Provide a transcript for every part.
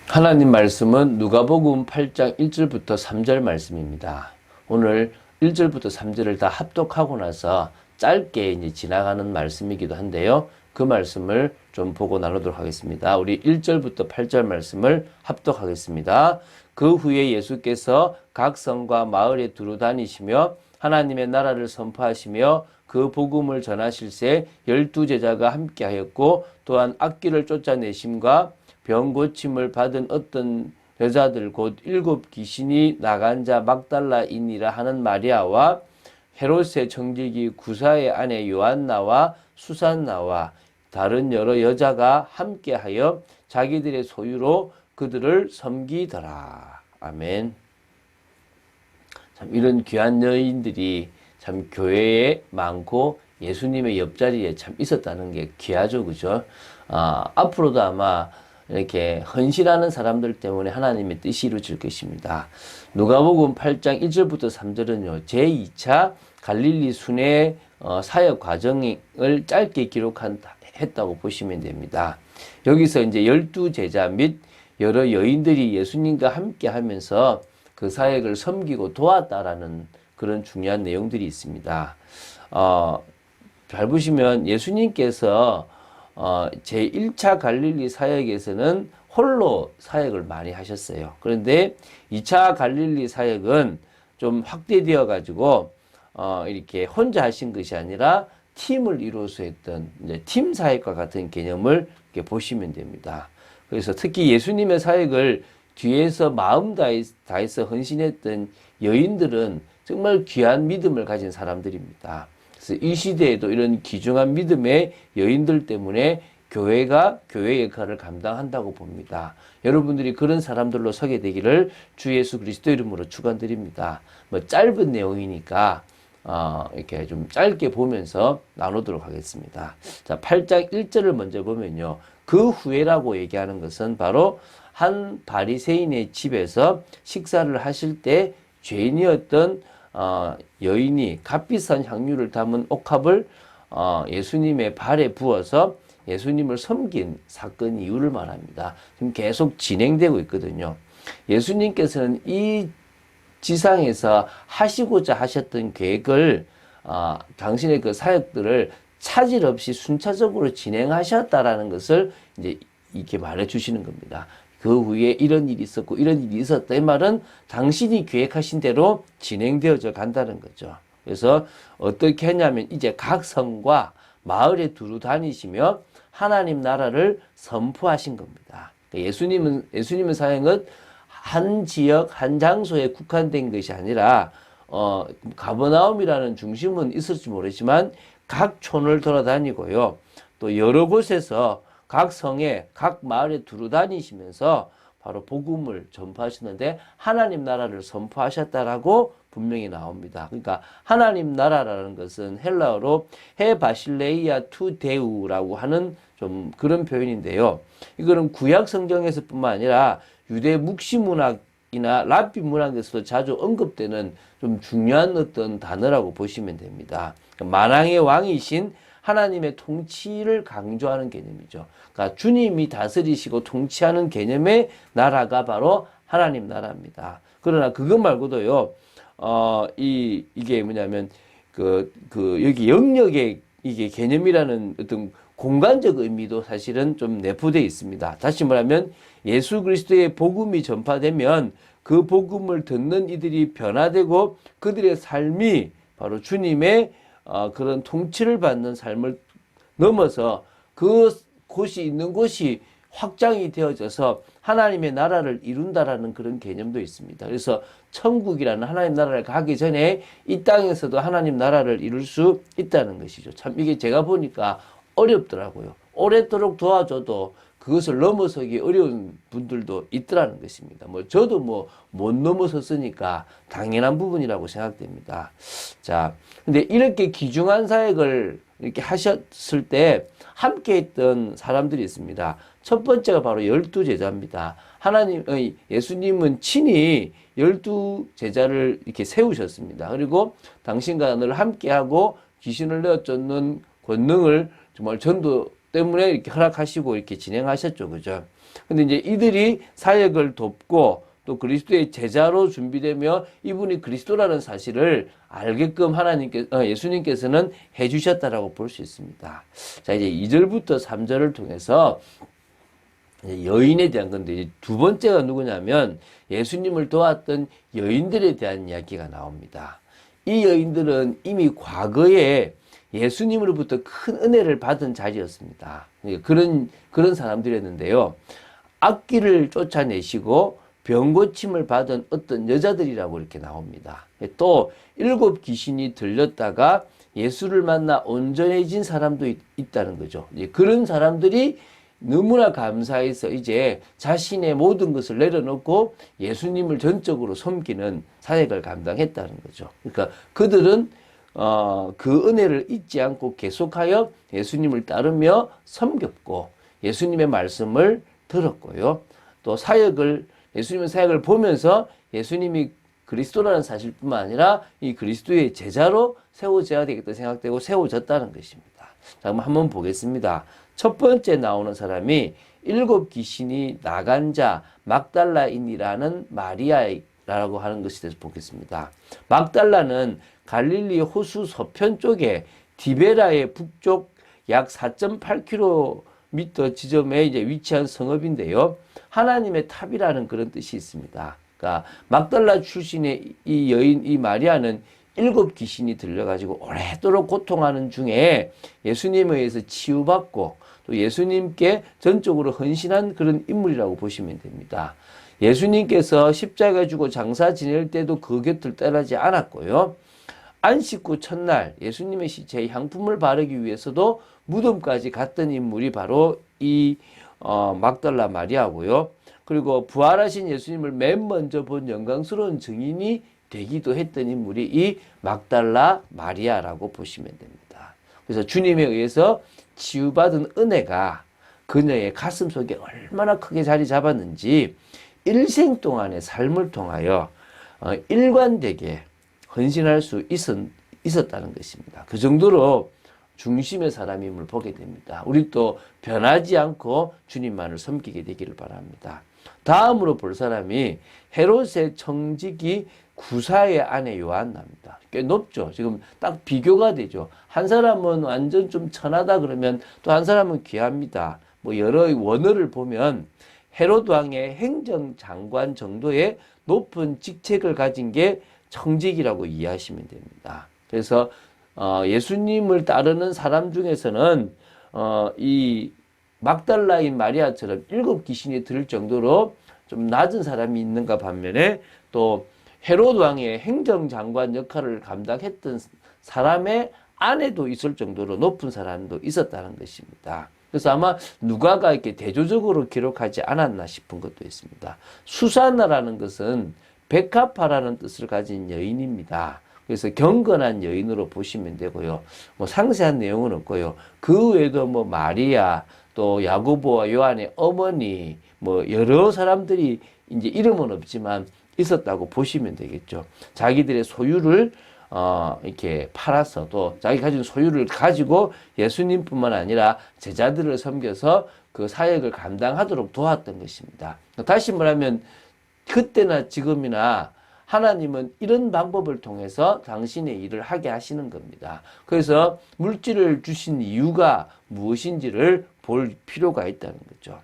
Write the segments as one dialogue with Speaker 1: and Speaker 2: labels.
Speaker 1: 하나님 말씀은 누가복음 8장 1절부터 3절 말씀입니다. 오늘 1절부터 3절을 다 합독하고 나서 짧게 이제 지나가는 말씀이기도 한데요. 그 말씀을 좀 보고 나누도록 하겠습니다. 우리 1절부터 8절 말씀을 합독하겠습니다. 그 후에 예수께서 각 성과 마을에 두루 다니시며 하나님의 나라를 선포하시며 그 복음을 전하실새 12제자가 함께하였고 또한 악귀를 쫓아내심과 병 고침을 받은 어떤 여자들 곧 7 귀신이 나간 자 막달라인이라 하는 마리아와 헤롯의 청지기 구사의 아내 요한나와 수산나와 다른 여러 여자가 함께하여 자기들의 소유로 그들을 섬기더라. 아멘. 참 이런 귀한 여인들이 참 교회에 많고 예수님의 옆자리에 참 있었다는 게 귀하죠, 그죠? 앞으로도 아마 이렇게 헌신하는 사람들 때문에 하나님의 뜻이 이루어질 것입니다. 누가복음 8장 1절부터 3절은요. 제2차 갈릴리 순회 사역 과정을 짧게 기록했다고 보시면 됩니다. 여기서 이제 12제자 및 여러 여인들이 예수님과 함께 하면서 그 사역을 섬기고 도왔다라는 그런 중요한 내용들이 있습니다. 잘 보시면 예수님께서 제1차 갈릴리 사역에서는 홀로 사역을 많이 하셨어요. 그런데 2차 갈릴리 사역은 좀 확대되어 가지고 이렇게 혼자 하신 것이 아니라 팀을 이루어서 했던 이제 팀 사역과 같은 개념을 이렇게 보시면 됩니다. 그래서 특히 예수님의 사역을 뒤에서 마음 다해서 헌신했던 여인들은 정말 귀한 믿음을 가진 사람들입니다. 그래서 이 시대에도 이런 귀중한 믿음의 여인들 때문에 교회가 교회의 역할을 감당한다고 봅니다. 여러분들이 그런 사람들로 서게 되기를 주 예수 그리스도 이름으로 축원드립니다. 짧은 내용이니까 이렇게 좀 짧게 보면서 나누도록 하겠습니다. 자, 8장 1절을 먼저 보면요. 그 후에라고 얘기하는 것은 바로 한 바리새인의 집에서 식사를 하실 때 죄인이었던 여인이 값비싼 향유를 담은 옥합을 예수님의 발에 부어서 예수님을 섬긴 사건 이유를 말합니다. 지금 계속 진행되고 있거든요. 예수님께서는 이 지상에서 하시고자 하셨던 계획을 당신의 그 사역들을 차질 없이 순차적으로 진행하셨다라는 것을 이제 이렇게 말해 주시는 겁니다. 그 후에 이런 일이 있었고 이런 일이 있었다. 이 말은 당신이 계획하신 대로 진행되어져 간다는 거죠. 그래서 어떻게 했냐면 이제 각 성과 마을에 두루 다니시며 하나님 나라를 선포하신 겁니다. 예수님의 사역은 한 지역 한 장소에 국한된 것이 아니라 가버나움이라는 중심은 있을지 모르지만 각 촌을 돌아다니고요. 또 여러 곳에서 각 성에 각 마을에 두루 다니시면서 바로 복음을 전파하시는데 하나님 나라를 선포하셨다라고 분명히 나옵니다. 그러니까 하나님 나라라는 것은 헬라어로 헤 바실레이아 투 데우라고 하는 좀 그런 표현인데요. 이거는 구약 성경에서뿐만 아니라 유대 묵시 문학이나 랍비 문학에서도 자주 언급되는 좀 중요한 어떤 단어라고 보시면 됩니다. 만왕의 왕이신 하나님의 통치를 강조하는 개념이죠. 그러니까 주님이 다스리시고 통치하는 개념의 나라가 바로 하나님 나라입니다. 그러나 그것 말고도요, 이게 뭐냐면, 여기 영역의 이게 개념이라는 어떤 공간적 의미도 사실은 좀 내포되어 있습니다. 다시 말하면 예수 그리스도의 복음이 전파되면 그 복음을 듣는 이들이 변화되고 그들의 삶이 바로 주님의 그런 통치를 받는 삶을 넘어서 그 곳이 있는 곳이 확장이 되어져서 하나님의 나라를 이룬다라는 그런 개념도 있습니다. 그래서 천국이라는 하나님 나라를 가기 전에 이 땅에서도 하나님 나라를 이룰 수 있다는 것이죠. 참 이게 제가 보니까 어렵더라고요. 오랫도록 도와줘도 그것을 넘어서기 어려운 분들도 있더라는 것입니다. 저도 못 넘어섰으니까 당연한 부분이라고 생각됩니다. 자, 근데 이렇게 귀중한 사역을 이렇게 하셨을 때 함께 했던 사람들이 있습니다. 첫 번째가 바로 12제자입니다. 예수님은 친히 12제자를 이렇게 세우셨습니다. 그리고 당신과 늘 함께하고 귀신을 내어쫓는 권능을 정말 때문에 이렇게 허락하시고 이렇게 진행하셨죠. 그죠? 근데 이제 이들이 사역을 돕고 또 그리스도의 제자로 준비되며 이분이 그리스도라는 사실을 알게끔 예수님께서는 해주셨다라고 볼 수 있습니다. 자, 이제 2절부터 3절을 통해서 여인에 대한 건데, 이제 두 번째가 누구냐면 예수님을 도왔던 여인들에 대한 이야기가 나옵니다. 이 여인들은 이미 과거에 예수님으로부터 큰 은혜를 받은 자리였습니다. 그런 사람들이었는데요. 악귀를 쫓아내시고 병고침을 받은 어떤 여자들이라고 이렇게 나옵니다. 또 7 귀신이 들렸다가 예수를 만나 온전해진 사람도 있다는 거죠. 그런 사람들이 너무나 감사해서 이제 자신의 모든 것을 내려놓고 예수님을 전적으로 섬기는 사역을 감당했다는 거죠. 그러니까 그들은 그 은혜를 잊지 않고 계속하여 예수님을 따르며 섬겼고 예수님의 말씀을 들었고요. 또 예수님의 사역을 보면서 예수님이 그리스도라는 사실뿐만 아니라 이 그리스도의 제자로 세워져야 되겠다 생각되고 세워졌다는 것입니다. 자, 한번 보겠습니다. 첫 번째 나오는 사람이 7 귀신이 나간 자 막달라인이라는 마리아라고 하는 것에 대해서 보겠습니다. 막달라는 갈릴리 호수 서편 쪽에 디베라의 북쪽 약 4.8km 지점에 이제 위치한 성읍인데요. 하나님의 탑이라는 그런 뜻이 있습니다. 그러니까 막달라 출신의 이 여인, 이 마리아는 7 귀신이 들려가지고 오래도록 고통하는 중에 예수님에 의해서 치유받고 또 예수님께 전적으로 헌신한 그런 인물이라고 보시면 됩니다. 예수님께서 십자가 주고 장사 지낼 때도 그 곁을 떠나지 않았고요. 안식 후 첫날 예수님의 시체에 향품을 바르기 위해서도 무덤까지 갔던 인물이 바로 이 막달라 마리아고요. 그리고 부활하신 예수님을 맨 먼저 본 영광스러운 증인이 되기도 했던 인물이 이 막달라 마리아라고 보시면 됩니다. 그래서 주님에 의해서 치유받은 은혜가 그녀의 가슴 속에 얼마나 크게 자리 잡았는지 일생 동안의 삶을 통하여 일관되게 헌신할 수 있었다는 것입니다. 그 정도로 중심의 사람임을 보게 됩니다. 우리 또 변하지 않고 주님만을 섬기게 되기를 바랍니다. 다음으로 볼 사람이 헤롯의 청지기 구사의 아내 요한나입니다. 꽤 높죠. 지금 딱 비교가 되죠. 한 사람은 완전 좀 천하다 그러면 또 한 사람은 귀합니다. 뭐 여러 원어를 보면 헤롯 왕의 행정장관 정도의 높은 직책을 가진 게 청직이라고 이해하시면 됩니다. 그래서 예수님을 따르는 사람 중에서는 이 막달라인 마리아처럼 7 귀신이 들 정도로 좀 낮은 사람이 있는가 반면에 또 헤롯 왕의 행정장관 역할을 감당했던 사람의 아내도 있을 정도로 높은 사람도 있었다는 것입니다. 그래서 아마 누가가 이렇게 대조적으로 기록하지 않았나 싶은 것도 있습니다. 수산나라는 것은 백합화라는 뜻을 가진 여인입니다. 그래서 경건한 여인으로 보시면 되고요. 뭐 상세한 내용은 없고요. 그 외에도 뭐 마리아, 또 야고보와 요한의 어머니, 뭐 여러 사람들이 이제 이름은 없지만 있었다고 보시면 되겠죠. 자기들의 소유를 이렇게 팔아서 또 자기 가진 소유를 가지고 예수님뿐만 아니라 제자들을 섬겨서 그 사역을 감당하도록 도왔던 것입니다. 다시 말하면 그때나 지금이나 하나님은 이런 방법을 통해서 당신의 일을 하게 하시는 겁니다. 그래서 물질을 주신 이유가 무엇인지를 볼 필요가 있다는 거죠.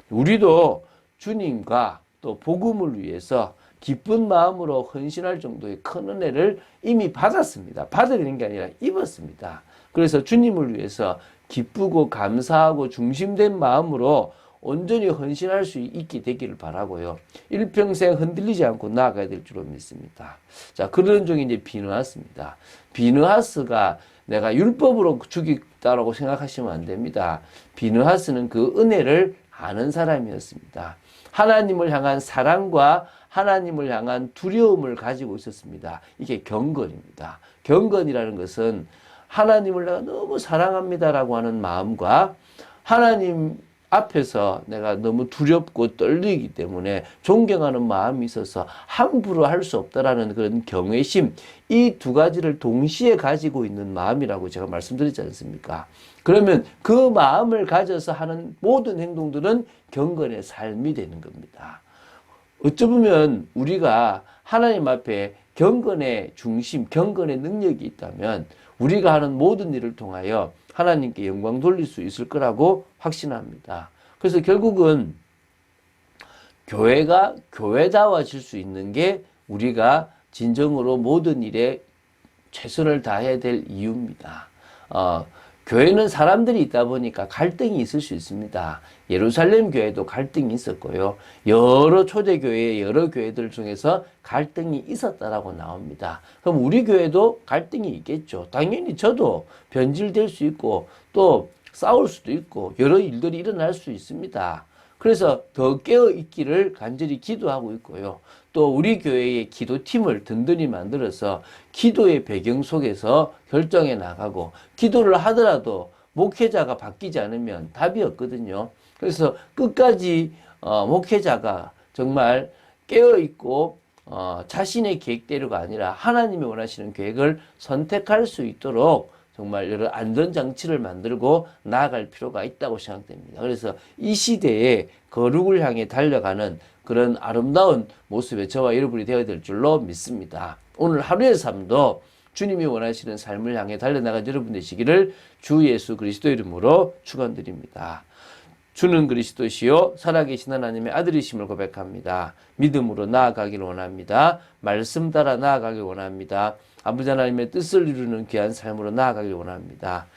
Speaker 1: 우리도 주님과 또 복음을 위해서 기쁜 마음으로 헌신할 정도의 큰 은혜를 이미 받았습니다. 받으려는 게 아니라 입었습니다. 그래서 주님을 위해서 기쁘고 감사하고 중심된 마음으로 온전히 헌신할 수 있게 되기를 바라고요. 일평생 흔들리지 않고 나아가야 될 줄로 믿습니다. 자, 그런 중에 이제 비느하스입니다. 비느하스가 내가 율법으로 죽였다라고 생각하시면 안 됩니다. 비느하스는 그 은혜를 아는 사람이었습니다. 하나님을 향한 사랑과 하나님을 향한 두려움을 가지고 있었습니다. 이게 경건입니다. 경건이라는 것은 하나님을 내가 너무 사랑합니다라고 하는 마음과 하나님 앞에서 내가 너무 두렵고 떨리기 때문에 존경하는 마음이 있어서 함부로 할 수 없다라는 그런 경외심, 이 두 가지를 동시에 가지고 있는 마음이라고 제가 말씀드리지 않습니까? 그러면 그 마음을 가져서 하는 모든 행동들은 경건의 삶이 되는 겁니다. 어쩌면 우리가 하나님 앞에 경건의 중심, 경건의 능력이 있다면 우리가 하는 모든 일을 통하여 하나님께 영광 돌릴 수 있을 거라고 확신합니다. 그래서 결국은 교회가 교회다워질 수 있는 게 우리가 진정으로 모든 일에 최선을 다해야 될 이유입니다. 교회는 사람들이 있다 보니까 갈등이 있을 수 있습니다. 예루살렘 교회도 갈등이 있었고요. 여러 초대교회, 여러 교회들 중에서 갈등이 있었다라고 나옵니다. 그럼 우리 교회도 갈등이 있겠죠. 당연히 저도 변질될 수 있고 또 싸울 수도 있고 여러 일들이 일어날 수 있습니다. 그래서 더 깨어 있기를 간절히 기도하고 있고요. 또 우리 교회의 기도팀을 든든히 만들어서 기도의 배경 속에서 결정해 나가고, 기도를 하더라도 목회자가 바뀌지 않으면 답이 없거든요. 그래서 끝까지 목회자가 정말 깨어 있고 자신의 계획대로가 아니라 하나님이 원하시는 계획을 선택할 수 있도록 정말 여러 안전장치를 만들고 나아갈 필요가 있다고 생각됩니다. 그래서 이 시대에 거룩을 향해 달려가는 그런 아름다운 모습에 저와 여러분이 되어야 될 줄로 믿습니다. 오늘 하루의 삶도 주님이 원하시는 삶을 향해 달려나간 여러분 되시기를 주 예수 그리스도 이름으로 축원드립니다. 주는 그리스도시요 살아계신 하나님의 아들이심을 고백합니다. 믿음으로 나아가기를 원합니다. 말씀 따라 나아가길 원합니다. 아버지 하나님의 뜻을 이루는 귀한 삶으로 나아가길 원합니다.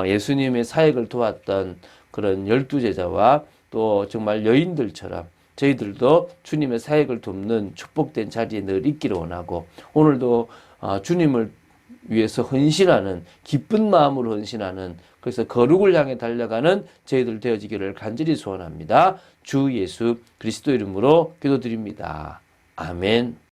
Speaker 1: 예수님의 사역을 도왔던 그런 12제자와 또 정말 여인들처럼 저희들도 주님의 사역을 돕는 축복된 자리에 늘 있기를 원하고, 오늘도 주님을 위해서 헌신하는, 기쁜 마음으로 헌신하는, 그래서 거룩을 향해 달려가는 저희들 되어지기를 간절히 소원합니다. 주 예수 그리스도 이름으로 기도드립니다. 아멘.